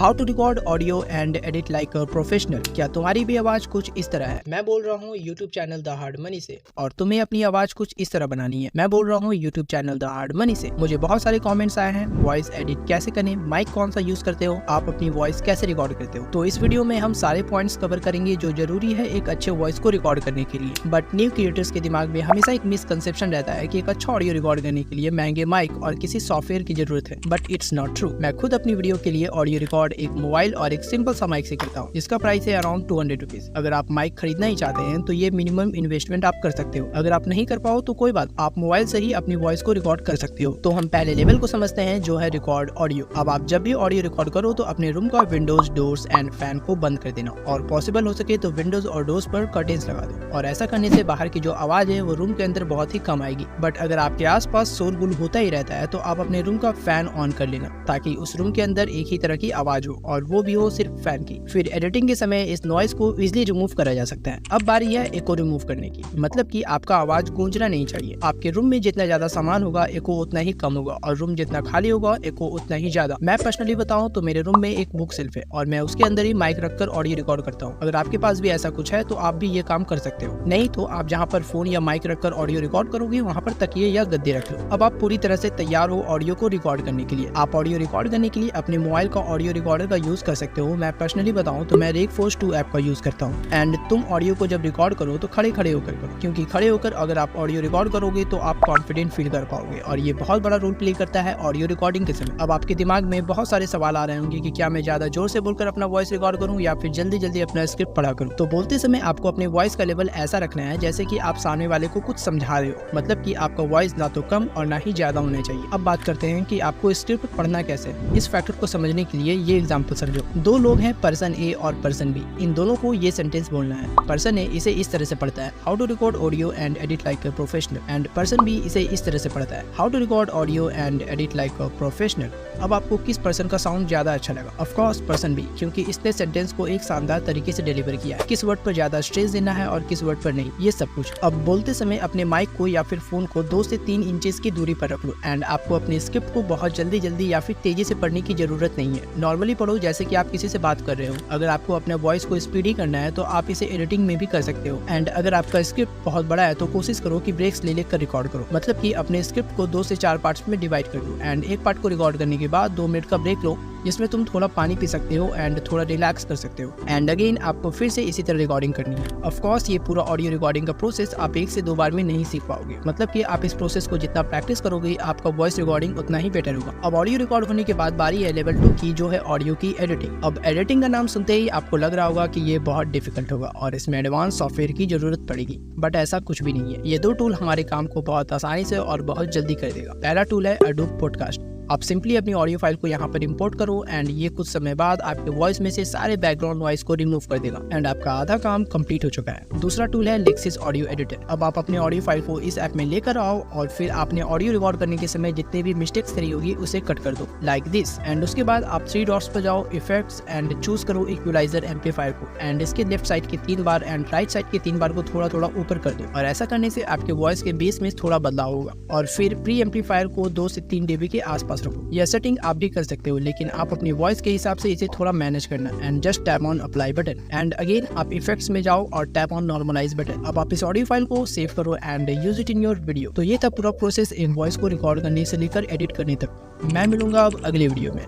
How to record audio and edit like a professional. क्या तुम्हारी भी आवाज कुछ इस तरह है? मैं बोल रहा हूँ YouTube channel the hard money से। और तुम्हें अपनी आवाज कुछ इस तरह बनानी है। मैं बोल रहा हूँ YouTube channel the hard money से। मुझे बहुत सारे कमेंट्स आए हैं, वॉइस एडिट कैसे करें, माइक कौन सा यूज करते हो, आप अपनी वॉइस कैसे रिकॉर्ड करते हो। तो इस वीडियो में हम सारे पॉइंट्स कवर करेंगे जो जरूरी है एक अच्छे वॉइस को रिकॉर्ड करने के लिए। बट न्यू क्रिएटर्स के दिमाग में हमेशा एक मिसकंसेप्शन रहता है कि एक अच्छा ऑडियो रिकॉर्ड करने के लिए महंगे माइक और किसी सॉफ्टवेयर की जरूरत है। But it's not true. मैं खुद अपनी वीडियो के लिए ऑडियो रिकॉर्ड एक मोबाइल और एक सिंपल सा माइक से करता हूँ, जिसका प्राइस है अराउंड 200 रुपीज। अगर आप माइक खरीदना ही चाहते हैं तो ये मिनिमम इन्वेस्टमेंट आप कर सकते हो। अगर आप नहीं कर पाओ तो कोई बात, आप मोबाइल से ही अपनी वॉइस को रिकॉर्ड कर सकते हो। तो हम पहले लेवल को समझते हैं जो है रिकॉर्ड ऑडियो। अब आप जब भी ऑडियो रिकॉर्ड करो तो अपने रूम का विंडोज, डोर्स एंड फैन को बंद कर देना और पॉसिबल हो सके तो विंडोज और डोर्स पर कर्टेन्स लगा दो। और ऐसा करने से बाहर की जो आवाज है वो रूम के अंदर बहुत ही कम आएगी। बट अगर आपके आसपास शोरगुल होता ही रहता है तो आप अपने रूम का फैन ऑन कर लेना ताकि उस रूम के अंदर एक ही तरह की आवाज हो और वो भी हो सिर्फ फैन की। फिर एडिटिंग के समय इस नॉइस को इजीली रिमूव करा जा सकता है। अब बारी है एको रिमूव करने की, मतलब कि आपका आवाज गूंजना नहीं चाहिए। आपके रूम में जितना ज्यादा सामान होगा एको उतना ही कम होगा और रूम जितना खाली होगा एको उतना ही ज्यादा। मैं पर्सनली बताऊं तो मेरे रूम में एक बुक शेल्फ है और मैं उसके अंदर ही माइक रखकर ऑडियो रिकॉर्ड करता हूं। अगर आपके पास भी ऐसा कुछ है तो आप भी ये काम कर सकते हो। नहीं तो आप जहां पर फोन या माइक रखकर ऑडियो रिकॉर्ड करोगे वहां पर तकिए या गद्दे रख लो। अब आप पूरी तरह से तैयार हो ऑडियो को रिकॉर्ड करने के लिए। आप ऑडियो रिकॉर्ड करने के लिए अपने मोबाइल का ऑडियो रिकॉर्डर का यूज कर सकते हो। मैं पर्सनली बताऊं तो मैं रेकफोर्स 2 ऐप का यूज करता हूं। एंड तुम ऑडियो को जब रिकॉर्ड करो तो खड़े खड़े होकर करो, क्योंकि खड़े होकर अगर आप ऑडियो रिकॉर्ड करोगे तो आप कॉन्फिडेंट फील कर पाओगे और ये बहुत बड़ा रोल प्ले करता है ऑडियो रिकॉर्डिंग के समय। अब आपके दिमाग में बहुत सारे सवाल आ रहे होंगे कि क्या मैं ज्यादा जोर से बोलकर अपना वॉइस रिकॉर्ड करूं या फिर जल्दी जल्दी अपना स्क्रिप्ट पढ़ा करूं। तो बोलते समय आपको अपने वॉइस का लेवल ऐसा रखना है जैसे कि आप सामने वाले को कुछ समझा रहे हो, मतलब कि आपका वॉइस ना तो कम और ना ही ज्यादा होना चाहिए। अब बात करते हैं कि आपको स्क्रिप्ट पढ़ना कैसे। इस फैक्टर को समझने के लिए ये एग्जांपल समझो। दो लोग हैं, पर्सन ए और पर्सन बी। इन दोनों को ये सेंटेंस बोलना है। पर्सन ए इसे इस तरह से पढ़ता है, how to record audio and edit like a professional. And person B इसे इस तरह से पढ़ता है, how to record audio and edit like a professional. अब आपको किस पर्सन का साउंड ज्यादा अच्छा लगा? ऑफ कोर्स पर्सन बी, क्योंकि इसने सेंटेंस को एक शानदार तरीके से डिलीवर किया है। किस वर्ड पर ज्यादा स्ट्रेस देना है और किस वर्ड पर नहीं, ये सब कुछ। अब बोलते समय अपने माइक को या फिर फोन को 2 से 3 इंचेस की दूरी पर रख लो। एंड आपको अपने स्क्रिप्ट को बहुत जल्दी जल्दी या फिर तेजी से पढ़ने की जरूरत नहीं है। नॉर्मली पढ़ो जैसे कि आप किसी से बात कर रहे हो। अगर आपको अपने वॉइस को स्पीडी करना है तो आप इसे एडिटिंग में भी कर सकते हो। एंड अगर आपका स्क्रिप्ट बहुत बड़ा है तो कोशिश करो कि ब्रेक्स ले लेकर रिकॉर्ड करो, मतलब कि अपने स्क्रिप्ट को 2 से 4 पार्ट्स में डिवाइड कर दो। एंड एक पार्ट को रिकॉर्ड करने के बाद 2 मिनट का ब्रेक लो, जिसमें तुम थोड़ा पानी पी सकते हो एंड थोड़ा रिलैक्स कर सकते हो। एंड अगेन आपको फिर से इसी तरह रिकॉर्डिंग करनी है। ऑफ कोर्स ये पूरा ऑडियो रिकॉर्डिंग का प्रोसेस आप 1 से 2 बार में नहीं सीख पाओगे, मतलब कि आप इस प्रोसेस को जितना प्रैक्टिस करोगे आपका वॉइस रिकॉर्डिंग उतना ही बेटर होगा। अब ऑडियो रिकॉर्ड होने के बाद बारी है लेवल 2 की, जो है ऑडियो की एडिटिंग। अब एडिटिंग का नाम सुनते ही आपको लग रहा होगा कि ये बहुत डिफिकल्ट होगा और इसमें एडवांस सॉफ्टवेयर की जरूरत पड़ेगी, बट ऐसा कुछ भी नहीं है। ये 2 टूल हमारे काम को बहुत आसानी से और बहुत जल्दी कर देगा। पहला टूल है अडोब पॉडकास्ट। आप सिंपली अपनी ऑडियो फाइल को यहाँ पर इंपोर्ट करो एंड ये कुछ समय बाद आपके वॉइस में से सारे बैकग्राउंड नॉइस को रिमूव कर देगा एंड आपका आधा काम कंप्लीट हो चुका है। दूसरा टूल है लेक्सिस ऑडियो एडिटर। अब आप अपने ऑडियो फाइल को इस ऐप में लेकर आओ और फिर आपने ऑडियो रिकॉर्ड करने के समय जितने भी मिस्टेक्स करी होगी उसे कट कर दो लाइक दिस। एंड उसके बाद आप 3 डॉट्स पर जाओ, इफेक्ट्स एंड चूज करो इक्वलाइजर एम्पलीफायर को एंड इसके लेफ्ट साइड के 3 बार एंड राइट साइड के 3 बार को थोड़ा थोड़ा ऊपर कर दो। और ऐसा करने से आपके वॉइस के बेस में थोड़ा बदलाव होगा। और फिर प्री एम्पलीफायर को 2 से 3 dB के आसपास रखो। यह सेटिंग आप भी कर सकते हो, लेकिन आप अपनी वॉइस के हिसाब से इसे थोड़ा मैनेज करना। And just tap on apply button and again आप इफेक्ट्स में जाओ और टैप ऑन नॉर्मलाइज बटन। अब आप इस ऑडियो फाइल को सेव करो and use it in your video. तो ये था पूरा प्रोसेस एक वॉइस को रिकॉर्ड करने से लेकर एडिट करने तक। मैं मिलूंगा अब अगले वीडियो में।